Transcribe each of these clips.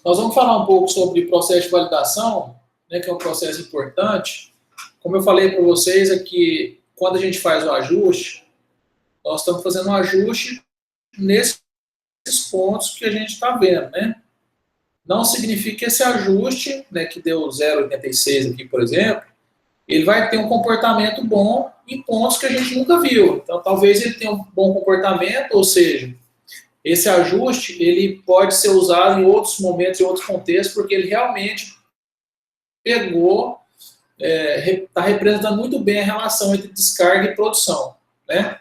Nós vamos falar um pouco sobre processo de validação, né, que é um processo importante. Como eu falei para vocês, é que quando a gente faz o ajuste, nós estamos fazendo um ajuste nesses pontos que a gente está vendo, né? Não significa que esse ajuste, né, que deu 0,86 aqui, por exemplo, ele vai ter um comportamento bom em pontos que a gente nunca viu. Então, talvez ele tenha um bom comportamento, ou seja, esse ajuste ele pode ser usado em outros momentos, em outros contextos, porque ele realmente pegou, está representando muito bem a relação entre descarga e produção, né?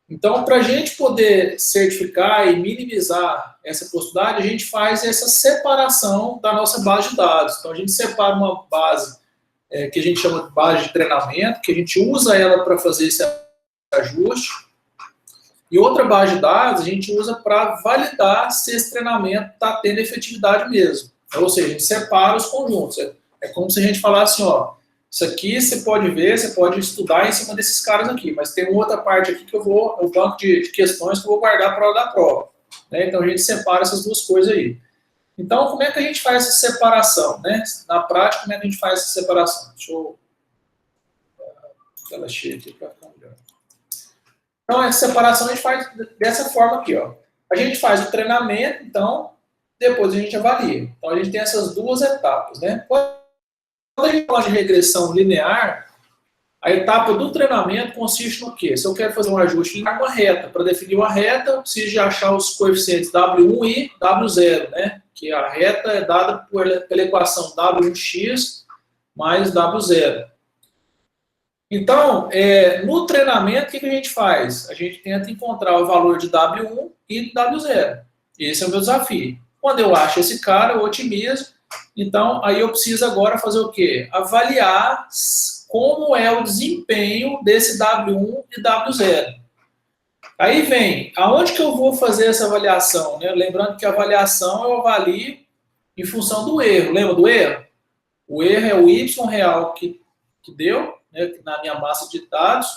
Então, para a gente poder certificar e minimizar essa possibilidade, a gente faz essa separação da nossa base de dados. Então, a gente separa uma base que a gente chama de base de treinamento, que a gente usa ela para fazer esse ajuste, e outra base de dados a gente usa para validar se esse treinamento está tendo efetividade mesmo. Ou seja, a gente separa os conjuntos. É como se a gente falasse assim, ó, isso aqui você pode ver, você pode estudar em cima desses caras aqui, mas tem uma outra parte aqui que eu vou, o banco de questões que eu vou guardar para a hora da prova. Né? Então a gente separa essas duas coisas aí. Então, como é que a gente faz essa separação? Né? Na prática, como é que a gente faz essa separação? Deixa eu... Ela cheia aqui para ficar melhor. Então, essa separação a gente faz dessa forma aqui. Ó. A gente faz o treinamento, então, depois a gente avalia. Então, a gente tem essas duas etapas. Né? Quando a gente fala de regressão linear, a etapa do treinamento consiste no quê? Se eu quero fazer um ajuste em uma reta, para definir uma reta, eu preciso de achar os coeficientes W1 e W0, né? Que a reta é dada pela equação W1x mais W0. Então, no treinamento, o que a gente faz? A gente tenta encontrar o valor de W1 e W0. Esse é o meu desafio. Quando eu acho esse cara, eu otimizo. Então, aí eu preciso agora fazer o quê? Avaliar como é o desempenho desse W1 e W0. Aí vem, aonde que eu vou fazer essa avaliação? Né? Lembrando que a avaliação eu avalio em função do erro. Lembra do erro? O erro é o Y real que deu, né, na minha massa de dados,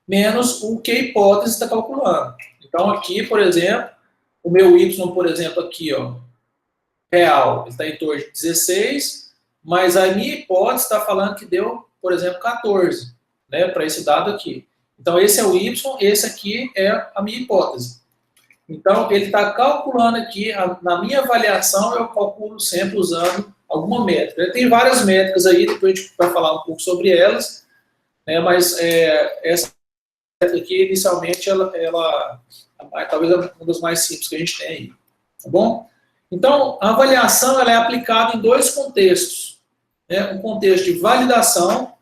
menos o que a hipótese está calculando. Então aqui, por exemplo, o meu Y, por exemplo, aqui, ó, real, está em torno de 16, mas a minha hipótese está falando que deu, por exemplo, 14, né, para esse dado aqui. Então, esse é o Y, esse aqui é a minha hipótese. Então, ele está calculando aqui, na minha avaliação, eu calculo sempre usando alguma métrica. Tem várias métricas aí, depois a gente vai falar um pouco sobre elas, né, mas essa métrica aqui, inicialmente, ela talvez é uma das mais simples que a gente tem aí. Tá bom? Então, a avaliação ela é aplicada em dois contextos. Né? Um contexto de validação,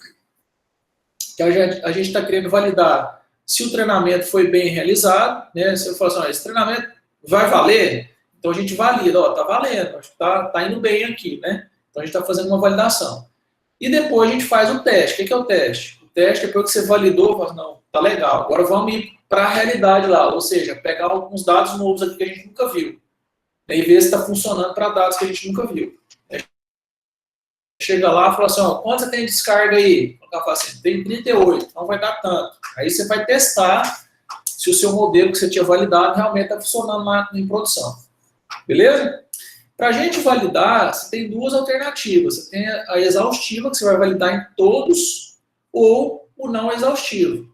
que a gente está querendo validar se o treinamento foi bem realizado. Né? Se eu falar assim, ó, esse treinamento vai valer, então a gente valida, está valendo, acho que está indo bem aqui. Né? Então a gente está fazendo uma validação. E depois a gente faz o teste. O que é o teste? O teste, depois que você validou, fala, não, está legal, agora vamos ir para a realidade lá, ou seja, pegar alguns dados novos aqui que a gente nunca viu. E ver se está funcionando para dados que a gente nunca viu. Chega lá e fala assim, ó, quanto você tem de descarga aí? Ela fala assim, tem 38, não vai dar tanto. Aí você vai testar se o seu modelo que você tinha validado realmente está funcionando lá em produção. Beleza? Para a gente validar, você tem duas alternativas. Você tem a exaustiva, que você vai validar em todos, ou o não exaustivo. O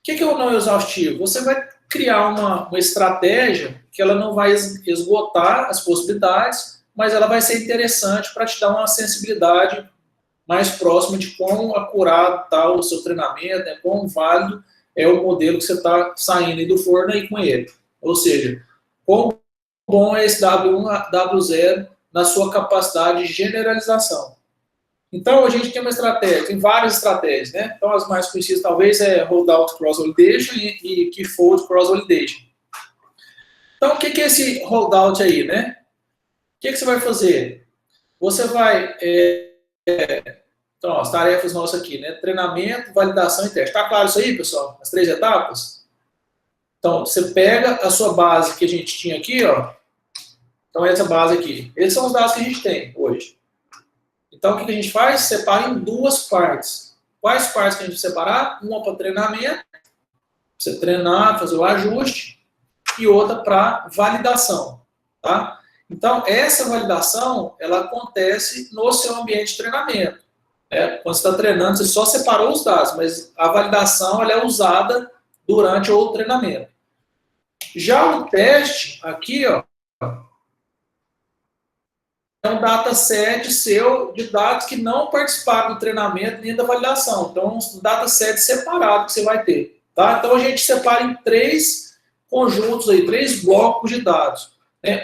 que é o não exaustivo? Você vai criar uma estratégia que ela não vai esgotar as possibilidades, mas ela vai ser interessante para te dar uma sensibilidade mais próxima de quão acurado está o seu treinamento, né, quão válido é o modelo que você está saindo aí do forno aí com ele. Ou seja, quão bom é esse W1, W0 na sua capacidade de generalização. Então, a gente tem uma estratégia, tem várias estratégias, né? Então, as mais conhecidas talvez é Holdout Cross Validation e Key Fold Cross Validation. Então, o que é esse holdout aí, né? O que você vai fazer? Você vai... então, ó, as tarefas nossas aqui, né? Treinamento, validação e teste. Tá claro isso aí, pessoal? As 3 etapas? Então, você pega a sua base que a gente tinha aqui, ó. Então, essa base aqui. Esses são os dados que a gente tem hoje. Então, o que a gente faz? Separa em duas partes. Quais partes que a gente vai separar? Uma para treinamento, você treinar, fazer o ajuste, e outra para validação. Tá? Então, essa validação, ela acontece no seu ambiente de treinamento. Quando você está treinando, você só separou os dados, mas a validação ela é usada durante o treinamento. Já o teste, aqui, ó, é um dataset seu de dados que não participaram do treinamento nem da validação. Então, um dataset separado que você vai ter. Tá? Então, a gente separa em 3 conjuntos, aí, 3 blocos de dados.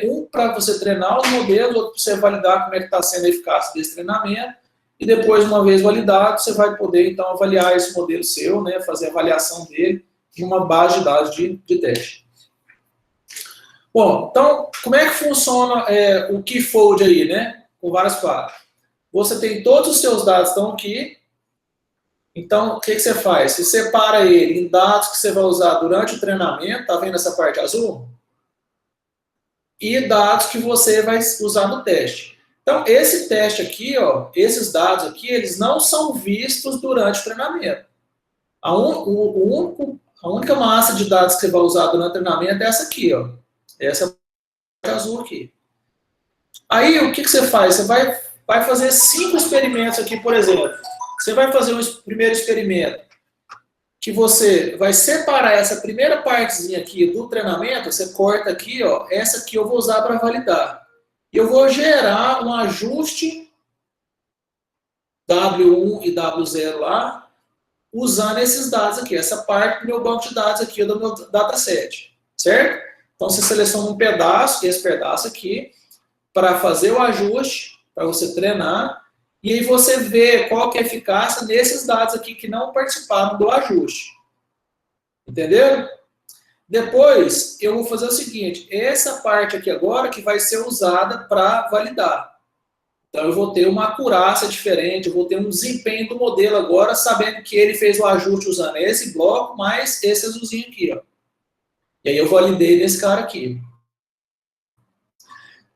Um para você treinar os modelos, outro para você validar como é que está sendo a eficácia desse treinamento. E depois, uma vez validado, você vai poder, então, avaliar esse modelo seu, né, fazer a avaliação dele em uma base de dados de teste. Bom, então, como é que funciona o Keyfold aí, né? Com várias partes. Você tem todos os seus dados estão aqui. Então, o que você faz? Você separa ele em dados que você vai usar durante o treinamento, tá vendo essa parte azul? E dados que você vai usar no teste. Então, esse teste aqui, ó, esses dados aqui, eles não são vistos durante o treinamento. A única massa de dados que você vai usar durante o treinamento é essa aqui, ó. Essa azul aqui. Aí, o que você faz? Você vai fazer 5 experimentos aqui, por exemplo. Você vai fazer um primeiro experimento que você vai separar essa primeira partezinha aqui do treinamento, você corta aqui, ó, essa aqui eu vou usar para validar. Eu vou gerar um ajuste W1 e W0 lá, usando esses dados aqui, essa parte do meu banco de dados aqui, do meu dataset, certo? Então, você seleciona um pedaço, esse pedaço aqui, para fazer o ajuste, para você treinar, e aí você vê qual que é a eficácia nesses dados aqui que não participaram do ajuste. Entenderam? Depois, eu vou fazer o seguinte, essa parte aqui agora que vai ser usada para validar. Então, eu vou ter uma acurácia diferente, eu vou ter um desempenho do modelo agora, sabendo que ele fez o ajuste usando esse bloco, mais esse azulzinho aqui, ó. E aí eu validei nesse cara aqui.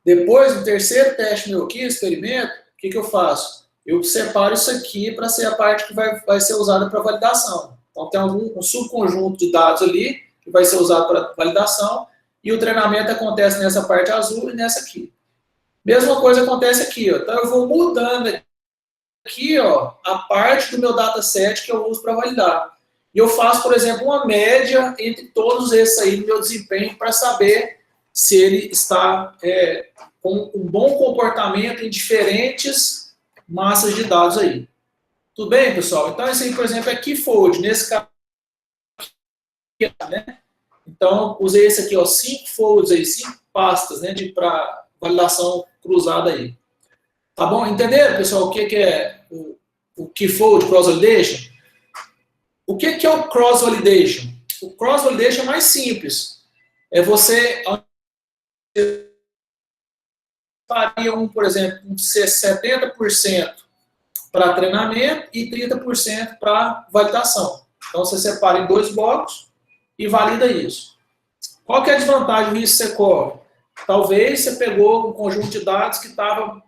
Depois, no terceiro teste meu aqui, experimento, o que eu faço? Eu separo isso aqui para ser a parte que vai ser usada para validação. Então, tem um subconjunto de dados ali que vai ser usado para validação e o treinamento acontece nessa parte azul e nessa aqui. Mesma coisa acontece aqui, ó. Então, eu vou mudando aqui, ó, a parte do meu dataset que eu uso para validar. E eu faço, por exemplo, uma média entre todos esses aí no meu desempenho para saber se ele está com um bom comportamento em diferentes massas de dados aí. Tudo bem, pessoal? Então, esse aí, por exemplo, é Keyfold. Nesse caso, né? Então, usei esse aqui, ó, 5 folds aí, 5 pastas, né, para validação cruzada aí. Tá bom? Entenderam, pessoal, o que é o Keyfold Cross-Validation? O que é o Cross-Validation? O Cross-Validation é mais simples. É você faria por exemplo, 70% para treinamento e 30% para validação. Então, você separa em 2 blocos e valida isso. Qual que é a desvantagem disso que você corre? Talvez você pegou um conjunto de dados que estava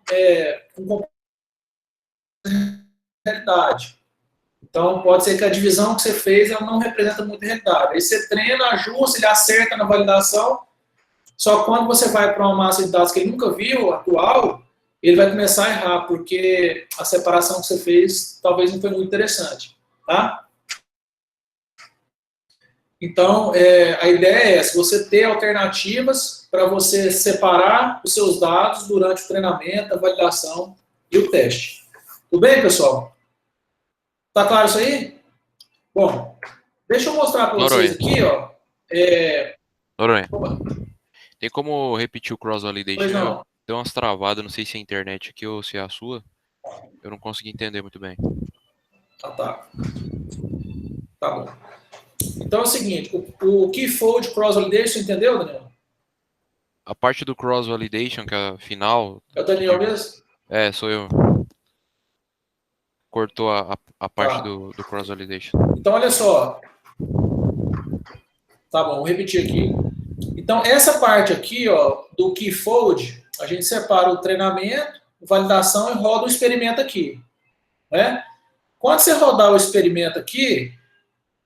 com realidade. Então, pode ser que a divisão que você fez ela não representa muito a realidade. Aí você treina, ajusta, ele acerta na validação, só que quando você vai para uma massa de dados que ele nunca viu, atual, ele vai começar a errar, porque a separação que você fez talvez não foi muito interessante. Tá? Então, a ideia é essa, você ter alternativas para você separar os seus dados durante o treinamento, a validação e o teste. Tudo bem, pessoal? Tá claro isso aí? Bom, deixa eu mostrar para vocês aqui, ó. Noronha, tem como repetir o cross-validation? Pois não. Deu umas travadas, não sei se é a internet aqui ou se é a sua. Eu não consegui entender muito bem. Tá. Tá bom. Então é o seguinte, o Keyfold Cross-Validation, entendeu, Daniel? A parte do cross-validation, que é a final... É o Daniel mesmo? Sou eu. Cortou a parte do cross-validation. Então, olha só. Tá bom, vou repetir aqui. Então, essa parte aqui, ó, do Keyfold, a gente separa o treinamento, validação e roda o experimento aqui. Né? Quando você rodar o experimento aqui,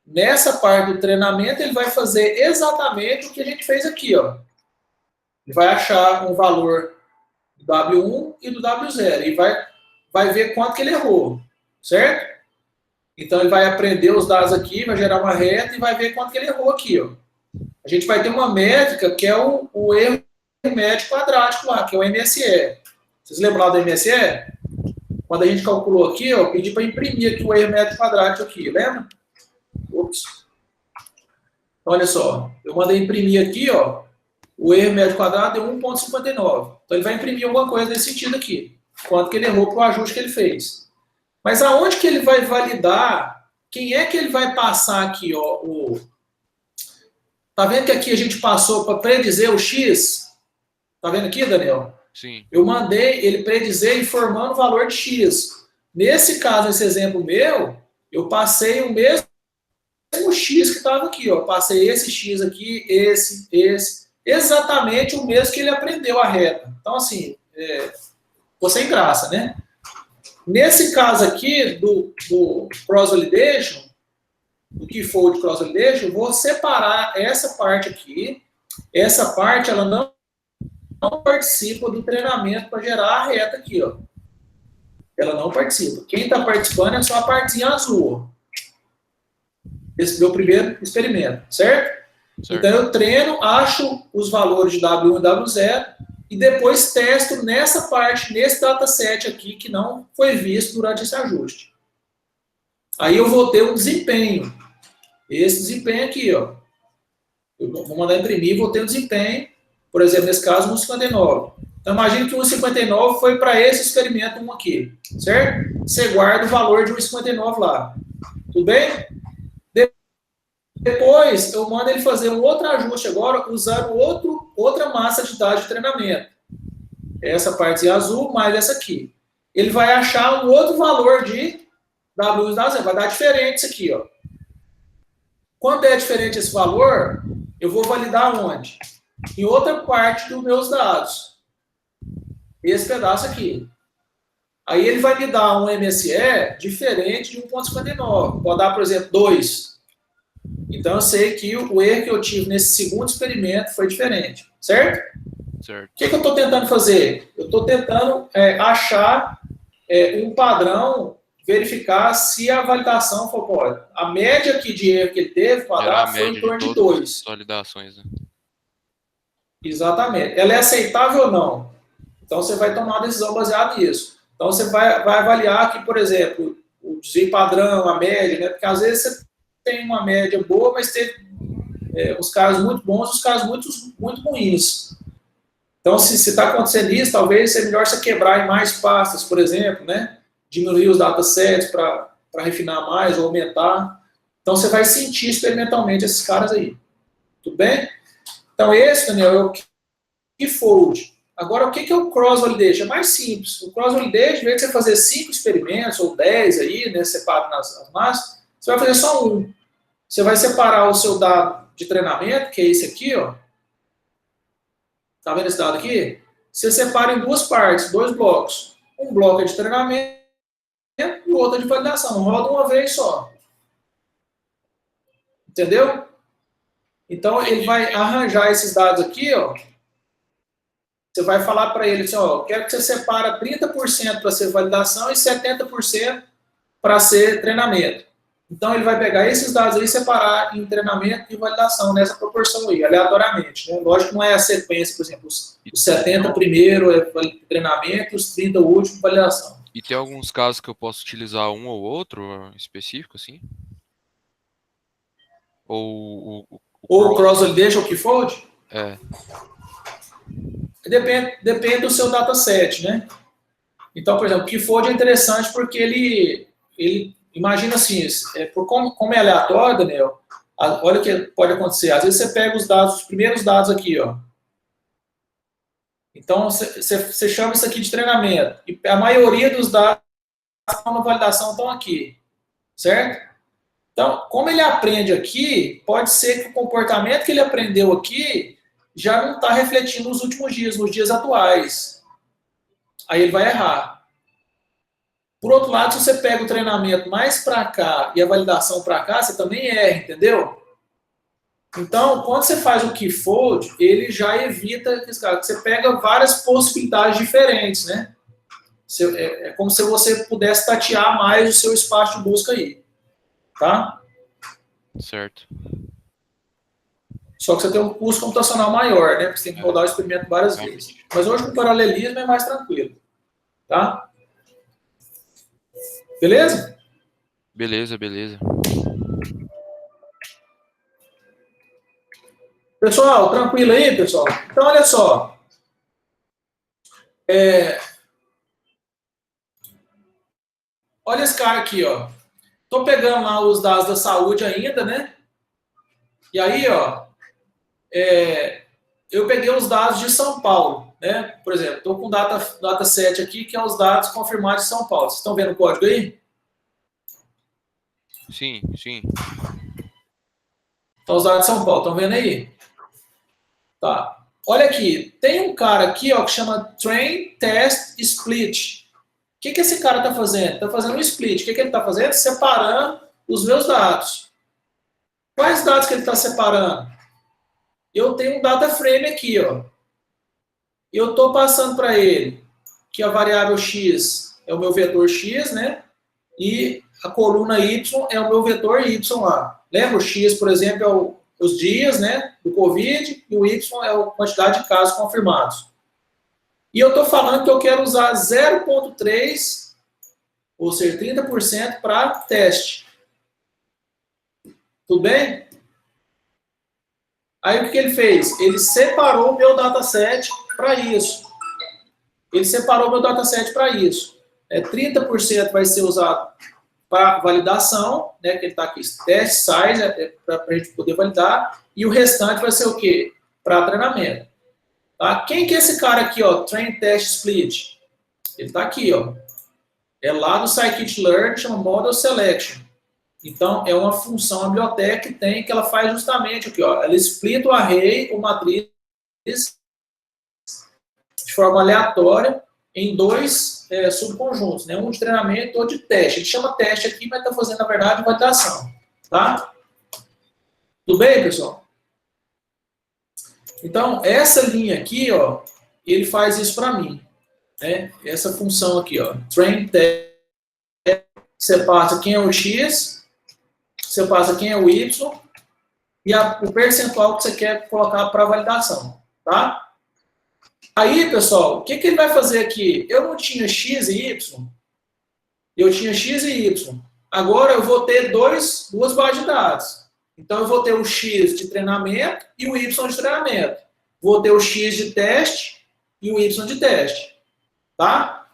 nessa parte do treinamento, ele vai fazer exatamente o que a gente fez aqui, ó. Ele vai achar um valor do W1 e do W0 e vai ver quanto que ele errou, certo? Então ele vai aprender os dados aqui, vai gerar uma reta e vai ver quanto que ele errou aqui, ó. A gente vai ter uma métrica que é o erro médio quadrático lá, que é o MSE. Vocês lembram do MSE? Quando a gente calculou aqui, ó, eu pedi para imprimir aqui o erro médio quadrático aqui, lembra? Ops. Olha só, eu mandei imprimir aqui, ó, o erro médio quadrado é 1,59. Então ele vai imprimir alguma coisa nesse sentido aqui. Quanto que ele errou para o ajuste que ele fez. Mas aonde que ele vai validar? Quem é que ele vai passar aqui, ó? Tá vendo que aqui a gente passou para predizer o X? Tá vendo aqui, Daniel? Sim. Eu mandei ele predizer informando o valor de X. Nesse caso, esse exemplo meu, eu passei o mesmo X que estava aqui, ó. Passei esse X aqui, esse, exatamente o mesmo que ele aprendeu a reta. Então, assim, ficou sem graça, né? Nesse caso aqui, do cross-validation, do key-fold cross-validation, eu vou separar essa parte aqui. Essa parte, ela não participa do treinamento para gerar a reta aqui, ó. Ela não participa. Quem está participando é só a partezinha azul, ó. Esse meu primeiro experimento, certo? Então eu treino, acho os valores de W1 e W0 e depois testo nessa parte, nesse dataset aqui que não foi visto durante esse ajuste. Aí eu vou ter um desempenho. Esse desempenho aqui, ó. Eu vou mandar imprimir e vou ter um desempenho, por exemplo, nesse caso, 1,59. Então imagine que 1,59 foi para esse experimento 1 aqui, certo? Você guarda o valor de 1,59 lá. Tudo bem? Depois, eu mando ele fazer um outro ajuste agora, usando outra massa de dados de treinamento. Essa parte azul, mais essa aqui. Ele vai achar um outro valor de W e W0. Vai dar diferente isso aqui, ó. Quando é diferente esse valor, eu vou validar onde? Em outra parte dos meus dados. Esse pedaço aqui. Aí ele vai me dar um MSE diferente de 1,59. Pode dar, por exemplo, 2. Então, eu sei que o erro que eu tive nesse segundo experimento foi diferente, certo? Certo. O que eu estou tentando fazer? Eu estou tentando achar um padrão, verificar se a validação for, pô, a média aqui de erro que ele teve, quadrado, foi em torno de 2. Validações, né? Exatamente. Ela é aceitável ou não? Então, você vai tomar uma decisão baseada nisso. Então, você vai avaliar aqui, por exemplo, o desvio padrão, a média, né? Porque às vezes você tem uma média boa, mas teve os casos muito bons e os casos muito ruins. Então, se está acontecendo isso, talvez seja melhor você quebrar em mais pastas, por exemplo, né? Diminuir os datasets para refinar mais ou aumentar. Então, você vai sentir experimentalmente esses caras aí. Tudo bem? Então, esse, Daniel, é o key-fold. Agora, o que é o cross-validation? É mais simples. O cross-validation, em vez de você fazer 5 experimentos ou 10 aí, né, separado nas massas, você vai fazer só um. Você vai separar o seu dado de treinamento, que é esse aqui, ó. Tá vendo esse dado aqui? Você separa em duas partes, 2 blocos. Um bloco é de treinamento e o outro é de validação. Roda uma vez só. Entendeu? Então, ele vai arranjar esses dados aqui, ó. Você vai falar para ele assim, ó, quero que você separa 30% para ser validação e 70% para ser treinamento. Então, ele vai pegar esses dados aí e separar em treinamento e validação nessa proporção aí, aleatoriamente. Né? Lógico que não é a sequência, por exemplo, os 70 primeiro é treinamento, os 30 último, validação. E tem alguns casos que eu posso utilizar um ou outro específico, assim? Ou o cross-validation ou key-fold? É. Depende do seu dataset, né? Então, por exemplo, o key-fold é interessante porque ele imagina assim, como é aleatório, Daniel, olha o que pode acontecer. Às vezes você pega os dados, os primeiros dados aqui, ó. Então, você chama isso aqui de treinamento. E a maioria dos dados que estão na validação estão aqui, certo? Então, como ele aprende aqui, pode ser que o comportamento que ele aprendeu aqui já não está refletindo nos últimos dias, nos dias atuais. Aí ele vai errar. Por outro lado, se você pega o treinamento mais para cá e a validação para cá, você também erra, entendeu? Então, quando você faz o keyfold, ele já evita que você pega várias possibilidades diferentes, né? É como se você pudesse tatear mais o seu espaço de busca aí, tá? Certo. Só que você tem um custo computacional maior, né? Porque você tem que rodar o experimento várias vezes. Mas hoje com paralelismo é mais tranquilo, tá? Beleza? Beleza, beleza. Pessoal, tranquilo aí, pessoal? Então, olha só. Olha esse cara aqui, ó. Tô pegando lá os dados da saúde ainda, né? E aí, ó, eu peguei os dados de São Paulo, né? Por exemplo, tô com dataset aqui, que é os dados confirmados de São Paulo. Vocês estão vendo o código aí? Sim, sim. Então, os dados de São Paulo, estão vendo aí? Tá. Olha aqui, tem um cara aqui, ó, que chama Train Test Split. O que esse cara está fazendo? Está fazendo um split. O que ele está fazendo? Separando os meus dados. Quais dados que ele está separando? Eu tenho um data frame aqui, ó. E eu estou passando para ele que a variável x é o meu vetor x, né? E a coluna y é o meu vetor y lá. Lembra? O x, por exemplo, é os dias, né, do Covid, e o y é a quantidade de casos confirmados. E eu estou falando que eu quero usar 0,3, ou seja, 30% para teste. Tudo bem? Aí o que ele fez? Ele separou o meu dataset para isso. Ele separou o meu dataset para isso. 30% vai ser usado para validação, né, que ele está aqui, test size, para a gente poder validar, e o restante vai ser o quê? Para treinamento. Tá? Quem que é esse cara aqui, ó, Train Test Split? Ele está aqui, ó. É lá do Scikit-learn, chama Model Selection. Então, é uma função, uma biblioteca que tem, que ela faz justamente aqui, ó. Ela split o array, o matriz, de forma aleatória, em dois subconjuntos, né? Um de treinamento e outro de teste. A gente chama teste aqui, mas está fazendo, na verdade, validação. Tá? Tudo bem, pessoal? Então, essa linha aqui, ó, ele faz isso para mim. Né? Essa função aqui, ó, train test, você passa quem é o x, você passa quem é o y, e o percentual que você quer colocar para validação. Tá? Aí, pessoal, o que ele vai fazer aqui? Eu não tinha x e y, eu tinha x e y. Agora eu vou ter duas bases de dados. Então eu vou ter o x de treinamento e o y de treinamento. Vou ter o x de teste e o y de teste. Tá?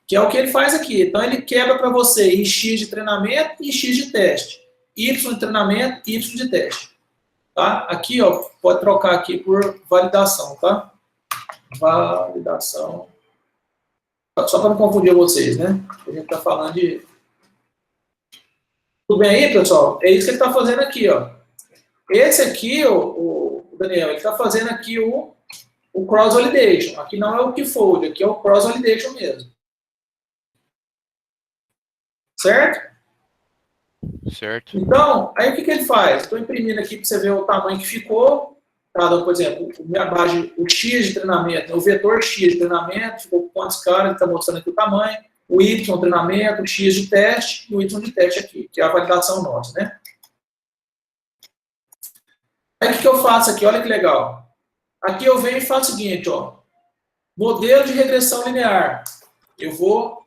Que é o que ele faz aqui. Então ele quebra para você em x de treinamento e x de teste. Y de treinamento e y de teste. Tá? Aqui, ó, pode trocar aqui por validação, tá? Validação. Só para não confundir vocês, né? A gente está falando de... Tudo bem aí, pessoal? É isso que ele está fazendo aqui, ó. Esse aqui, o Daniel, ele está fazendo aqui o cross-validation. Aqui não é o keyfold, aqui é o cross-validation mesmo. Certo? Certo. Então, aí o que ele faz? Estou imprimindo aqui para você ver o tamanho que ficou. Tá, então, por exemplo, minha base, o X de treinamento, o vetor X de treinamento, ficou com quantos caras, ele está mostrando aqui o tamanho, o Y de treinamento, o X de teste e o Y de teste aqui, que é a validação nossa, né? Aí o que eu faço aqui? Olha que legal. Aqui eu venho e faço o seguinte, ó. Modelo de regressão linear. Eu vou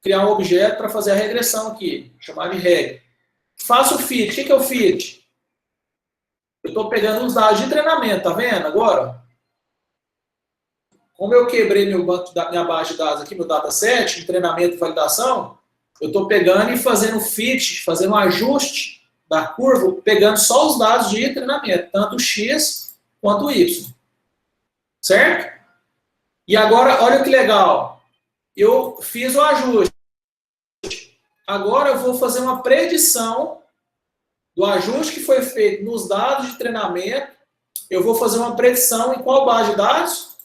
criar um objeto para fazer a regressão aqui, chamar de reg. Faço o fit. O que é o fit? Eu estou pegando os dados de treinamento, tá vendo agora? Como eu quebrei meu banco, minha base de dados aqui, meu dataset, de treinamento e validação, eu estou pegando e fazendo fit, fazendo um ajuste da curva, pegando só os dados de treinamento, tanto o X quanto o Y. Certo? E agora, olha que legal. Eu fiz o ajuste. Agora eu vou fazer uma predição do ajuste que foi feito nos dados de treinamento. Eu vou fazer uma predição em qual base de dados?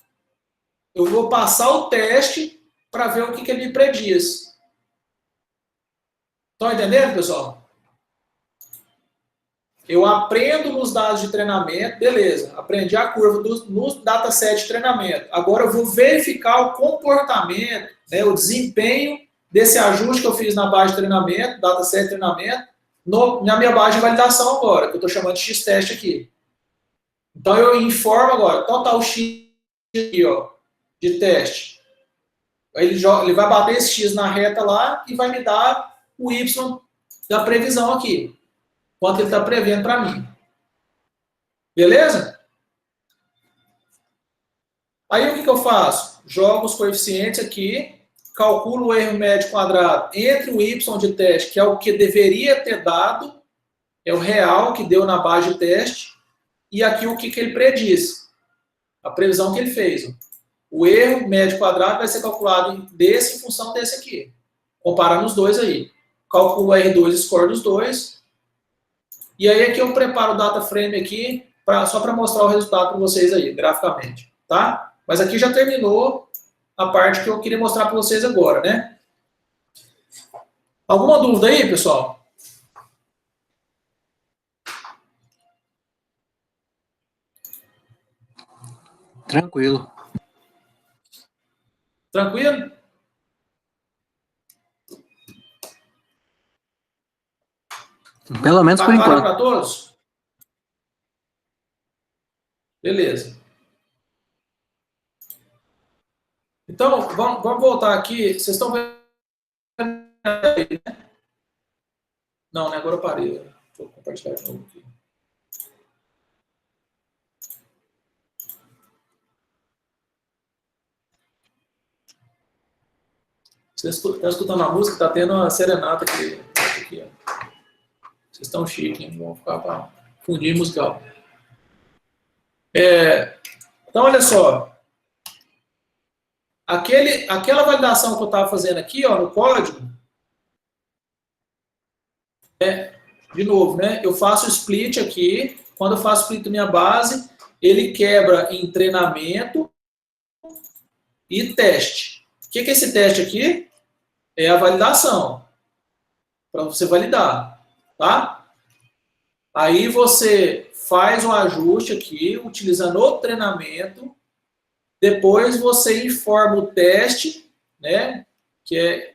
Eu vou passar o teste para ver o que ele me prediz. Estão entendendo, pessoal? Eu aprendo nos dados de treinamento, beleza, aprendi a curva no dataset de treinamento. Agora eu vou verificar o comportamento, né, o desempenho desse ajuste que eu fiz na base de treinamento, dataset de treinamento, na minha base de validação agora, que eu estou chamando de X-teste aqui. Então eu informo agora, então tá o X aqui, ó, de teste. Ele vai bater esse X na reta lá e vai me dar o Y da previsão aqui. Quanto ele está prevendo para mim. Beleza? Aí o que eu faço? Jogo os coeficientes aqui, calculo o erro médio quadrado entre o Y de teste, que é o que deveria ter dado, é o real que deu na base de teste, e aqui o que ele prediz. A previsão que ele fez. O erro médio quadrado vai ser calculado desse em função desse aqui. Comparando os dois aí. Calculo o R2 score dos dois. E aí aqui eu preparo o data frame aqui, só para mostrar o resultado para vocês aí, graficamente, tá? Mas aqui já terminou a parte que eu queria mostrar para vocês agora, né? Alguma dúvida aí, pessoal? Tranquilo. Tranquilo? Pelo menos por Tá claro enquanto. para todos? Beleza. Então, vamos voltar aqui. Vocês estão vendo aí, né? Não, né? Agora eu parei. Deixa eu compartilhar de novo aqui. Vocês estão escutando a música? Tá tendo uma serenata aqui. Ó. Vocês estão chiques, hein? Vamos ficar para fundir musical. Então, olha só. Aquela validação que eu estava fazendo aqui, ó, no código, de novo, né? Eu faço o split aqui. Quando eu faço o split da minha base, ele quebra em treinamento e teste. O que é esse teste aqui? É a validação. Para você validar, tá? Aí você faz um ajuste aqui, utilizando o treinamento. Depois você informa o teste, né? Que é...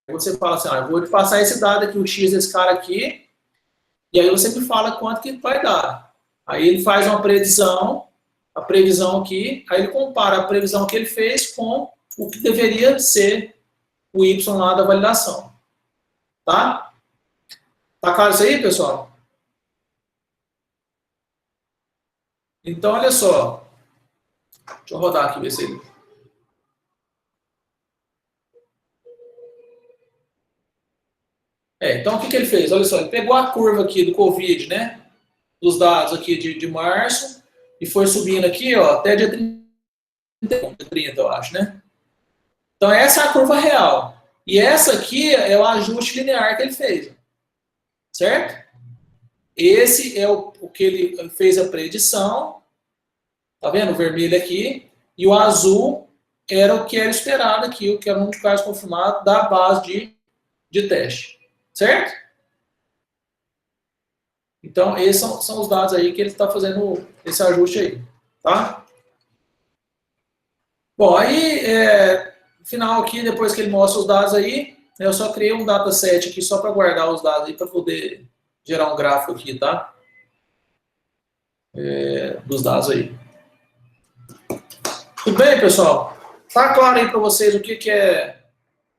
Você fala assim, eu vou te passar esse dado aqui, o X desse cara aqui, e aí você me fala quanto que vai dar. Aí ele faz uma previsão, a previsão aqui, aí ele compara a previsão que ele fez com o que deveria ser o Y lá da validação. Tá? Tá claro isso aí, pessoal? Então, olha só. Deixa eu rodar aqui, ver se ele... Então, o que ele fez? Olha só, ele pegou a curva aqui do Covid, né? Dos dados aqui de março, e foi subindo aqui, ó, até dia 30, eu acho, né? Então, essa é a curva real. E essa aqui é o ajuste linear que ele fez. Certo? Esse é o que ele fez a predição. Tá vendo? O vermelho aqui. E o azul era o que era esperado aqui, o que era um de casos confirmado da base de teste. Certo? Então, esses são os dados aí que ele está fazendo esse ajuste aí. Tá? Bom, aí, no final aqui, depois que ele mostra os dados aí, eu só criei um dataset aqui só para guardar os dados aí, para poder gerar um gráfico aqui, tá? Dos dados aí. Tudo bem, pessoal? Tá claro aí para vocês o que é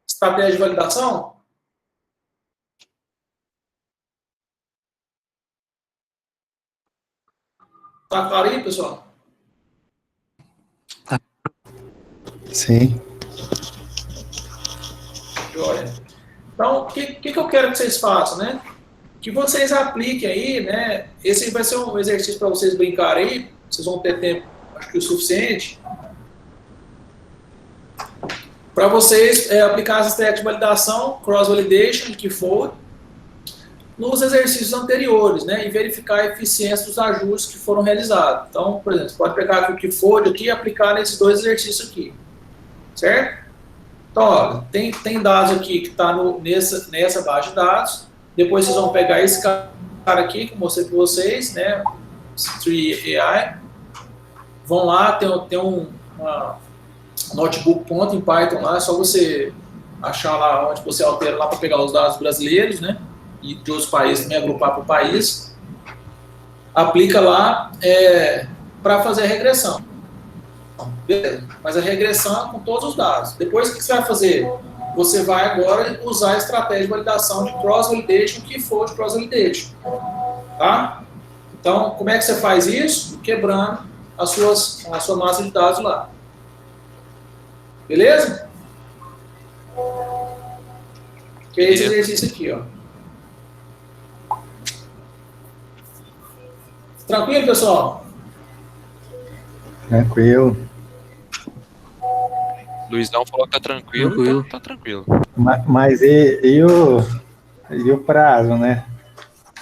estratégia de validação? Tá claro aí, pessoal? Sim. Joia. Então, o que eu quero que vocês façam, né? Que vocês apliquem aí, né? Esse vai ser um exercício para vocês brincarem aí. Vocês vão ter tempo, acho que o suficiente, para vocês aplicar as técnicas de validação, cross-validation, keyfold, nos exercícios anteriores, né? E verificar a eficiência dos ajustes que foram realizados. Então, por exemplo, você pode pegar aqui o keyfold aqui e aplicar nesses dois exercícios aqui. Certo? Então, ó, tem dados aqui que está nessa base de dados. Depois vocês vão pegar esse cara cara aqui que eu mostrei para vocês, né? Tree AI. Vão lá, tem uma notebook ponto em Python lá, é só você achar lá onde você altera lá para pegar os dados brasileiros, né? E de outros países também, agrupar para o país. Aplica lá para fazer a regressão. Beleza. Mas a regressão é com todos os dados. Depois, o que você vai fazer? Você vai agora usar a estratégia de validação de cross-validation, que for de cross-validation. Tá? Então, como é que você faz isso? Quebrando a sua massa de dados lá. Beleza? Que é esse exercício aqui, ó. Tranquilo, pessoal? Tranquilo. Luizão falou que tá tranquilo. Tranquilo. Tá tranquilo. Mas e o prazo, né?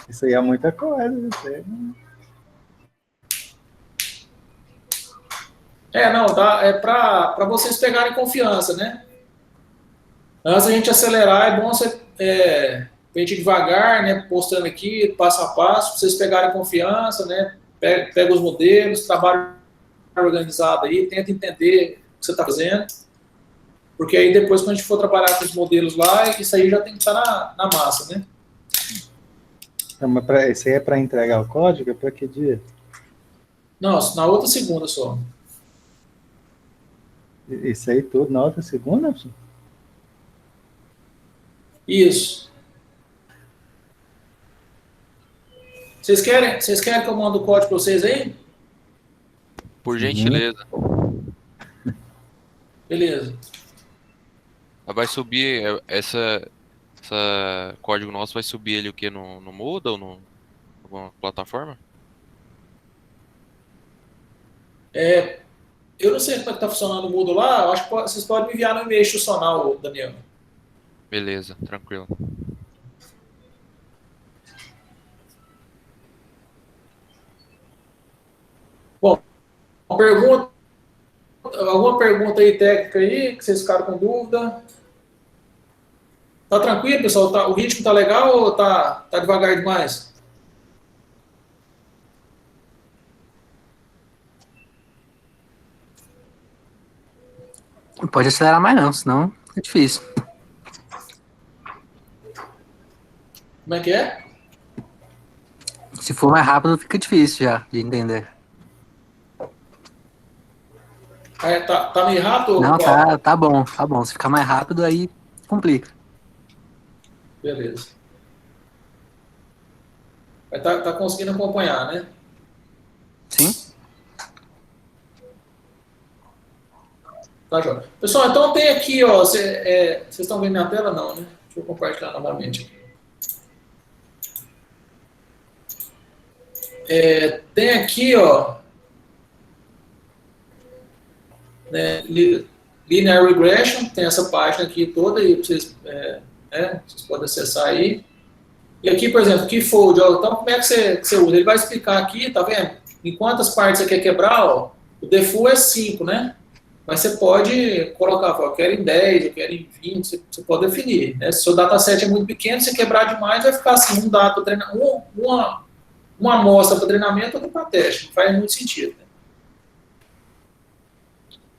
Isso aí é muita coisa. Isso aí. Não, é para vocês pegarem confiança, né? Antes da gente acelerar, é bom você ir devagar, né? Postando aqui, passo a passo, para vocês pegarem confiança, né? Pega os modelos, trabalho organizado aí, tenta entender o que você está fazendo. Porque aí depois, quando a gente for trabalhar com os modelos lá, isso aí já tem que estar na massa, né? Então, mas isso aí é para entregar o código? É para que dia? Não, na outra segunda só. Isso aí tudo na outra segunda? Isso. Vocês querem que eu mande o código para vocês aí? Por gentileza. Beleza. Vai subir essa código nosso, vai subir ele o que? No Moodle ou no alguma plataforma? Eu não sei como é que está funcionando o Moodle lá, eu acho que vocês podem me enviar no e-mail institucional, Daniel. Beleza, tranquilo. Bom, alguma pergunta aí técnica aí, que vocês ficaram com dúvida? Tá tranquilo, pessoal? O ritmo tá legal ou tá devagar demais? Não pode acelerar mais não, senão é difícil. Como é que é? Se for mais rápido, fica difícil já de entender. Tá meio rápido? Não, Paulo? tá bom, tá bom. Se ficar mais rápido, aí complica. Beleza. Tá conseguindo acompanhar, né? Sim? Tá, João. Pessoal, então tem aqui, ó. Vocês estão vendo minha tela? Não, né? Deixa eu compartilhar novamente aqui. Tem aqui, ó, né, Linear Regression, tem essa página aqui toda aí, vocês podem acessar aí. E aqui, por exemplo, Keyfold, ó, então como é que você usa? Ele vai explicar aqui, tá vendo? Em quantas partes você quer quebrar, ó, o default é 5, né? Mas você pode colocar, eu quero em 10, eu quero em 20, você pode definir, né? Se o seu dataset é muito pequeno, se você quebrar demais, vai ficar assim, uma amostra para treinamento, outra para teste. Não faz muito sentido.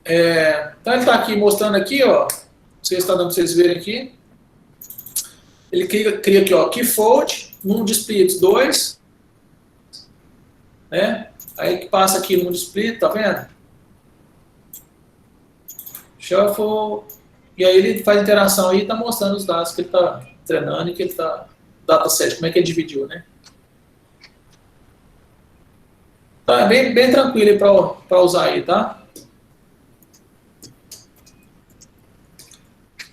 Né? Então ele está aqui mostrando aqui, ó. Vocês estão dando para vocês verem aqui. Ele cria aqui, ó, Keyfold, Mundo Splits 2. Né? Aí que passa aqui Mundo Split, tá vendo? Shuffle. E aí ele faz interação aí e está mostrando os dados que ele está treinando e que ele está. Dataset, como é que ele dividiu, né? Tá bem tranquilo para usar aí, tá?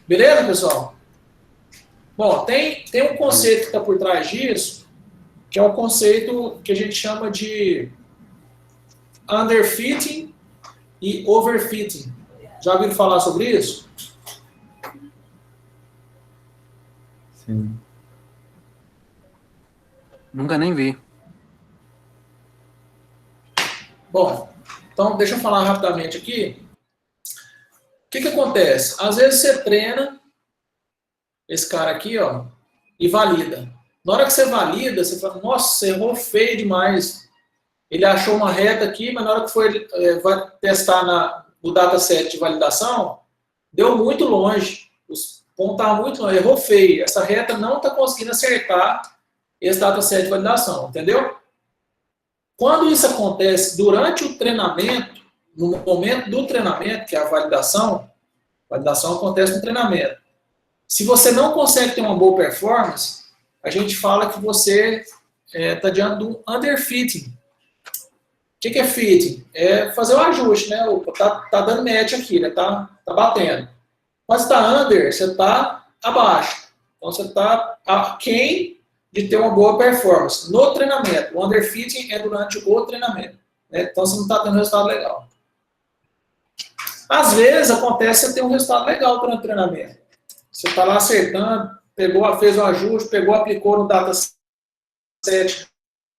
Beleza, pessoal? Bom, tem um conceito que está por trás disso, que é um conceito que a gente chama de underfitting e overfitting. Já ouviram falar sobre isso? Sim. Nunca nem vi. Bom, então deixa eu falar rapidamente aqui. O que acontece? Às vezes você treina esse cara aqui, ó, e valida. Na hora que você valida, você fala, nossa, você errou feio demais. Ele achou uma reta aqui, mas na hora que vai testar no dataset de validação, deu muito longe. Os pontos estavam muito longe, errou feio. Essa reta não está conseguindo acertar esse dataset de validação, entendeu? Quando isso acontece durante o treinamento, no momento do treinamento, que é a validação acontece no treinamento. Se você não consegue ter uma boa performance, a gente fala que você está diante de um underfitting. O que é fitting? É fazer o ajuste, né? Tá dando match aqui, né? Tá batendo. Mas está under, você está abaixo. Então você está aquém de ter uma boa performance no treinamento. O underfitting é durante o treinamento, né? Então você não está tendo resultado legal. Às vezes acontece você ter um resultado legal durante o treinamento. Você está lá acertando, fez o ajuste, aplicou no dataset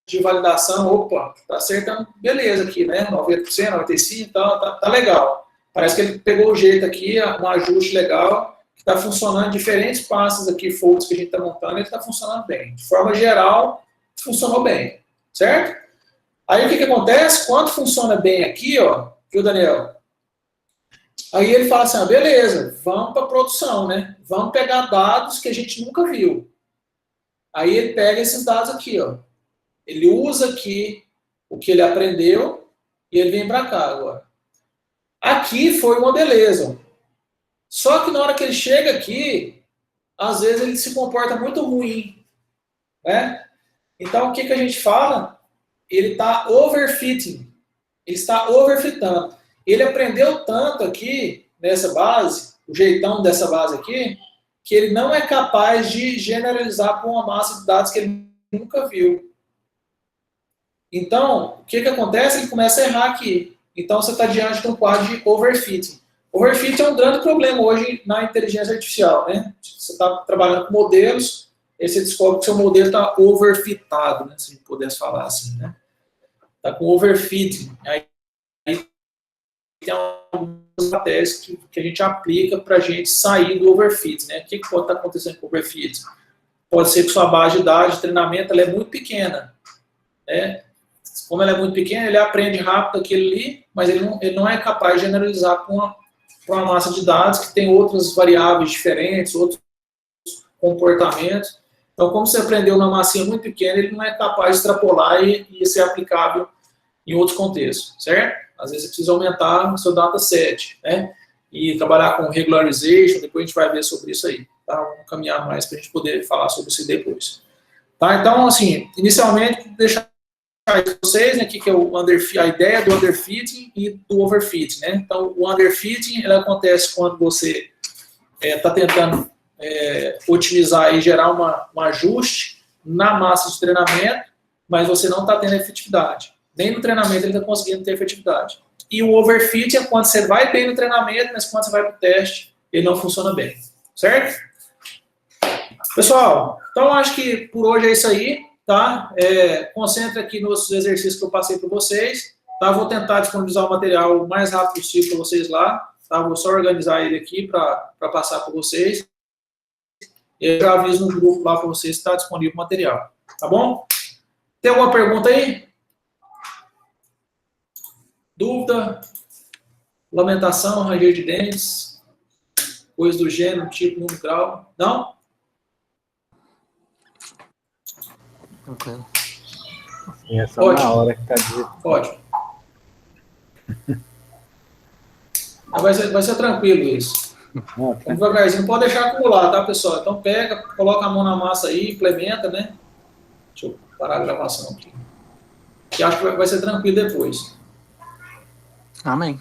de validação, opa, está acertando, beleza aqui, né? 90%, 95%, então tá legal. Parece que ele pegou o jeito aqui, um ajuste legal, que está funcionando, diferentes passos aqui, folds que a gente está montando, ele está funcionando bem. De forma geral, funcionou bem, certo? Aí o que acontece? Quando funciona bem aqui, ó, viu, Daniel? Aí ele fala assim, beleza, vamos para a produção, né? Vamos pegar dados que a gente nunca viu. Aí ele pega esses dados aqui, ó. Ele usa aqui o que ele aprendeu e ele vem para cá agora. Aqui foi uma beleza. Só que na hora que ele chega aqui, às vezes ele se comporta muito ruim, né? Então o que a gente fala? Ele está overfitting. Ele está overfitando. Ele aprendeu tanto aqui, nessa base, o jeitão dessa base aqui, que ele não é capaz de generalizar para uma massa de dados que ele nunca viu. Então, o que acontece? Ele começa a errar aqui. Então, você está diante de um quadro de overfitting. Overfitting é um grande problema hoje na inteligência artificial, né? Você está trabalhando com modelos, aí você descobre que seu modelo está overfitado, né? Se a gente pudesse falar assim, né? Está com overfitting. Aí tem algumas estratégias que a gente aplica para a gente sair do overfit, né? O que pode estar acontecendo com o overfit? Pode ser que sua base de dados de treinamento ela é muito pequena, né? Como ela é muito pequena, ele aprende rápido aquilo ali, mas ele não é capaz de generalizar para uma massa de dados que tem outras variáveis diferentes, outros comportamentos. Então, como você aprendeu numa massinha muito pequena, ele não é capaz de extrapolar e ser aplicável em outros contextos, certo? Às vezes você precisa aumentar o seu dataset, né? E trabalhar com regularization, depois a gente vai ver sobre isso aí, tá? Vamos caminhar mais para a gente poder falar sobre isso depois. Tá? Então, assim, inicialmente, deixar para vocês, né, que é a ideia do underfitting e do overfitting, né? Então, o underfitting, ele acontece quando você está tentando otimizar e gerar um ajuste na massa de treinamento, mas você não está tendo efetividade. Nem no treinamento ele está conseguindo ter efetividade. E o overfitting é quando você vai bem no treinamento, mas quando você vai para o teste, ele não funciona bem. Certo? Pessoal, então acho que por hoje é isso aí. Tá? Concentra aqui nos exercícios que eu passei para vocês. Tá? Vou tentar disponibilizar o material o mais rápido possível para vocês lá. Tá? Vou só organizar ele aqui para passar para vocês. Eu já aviso no grupo lá para vocês que está disponível o material. Tá bom? Tem alguma pergunta aí? Dúvida? Lamentação, ranger de dentes? Coisa do gênero, tipo, número, grau? Não? Tranquilo. E é só Pode. na hora que tá dito. Pode. Vai ser tranquilo isso. Não, tá. Devagarzinho, não pode deixar acumular, tá, pessoal? Então pega, coloca a mão na massa aí, implementa, né? Deixa eu parar a gravação aqui. Que acho que vai ser tranquilo depois. Amém.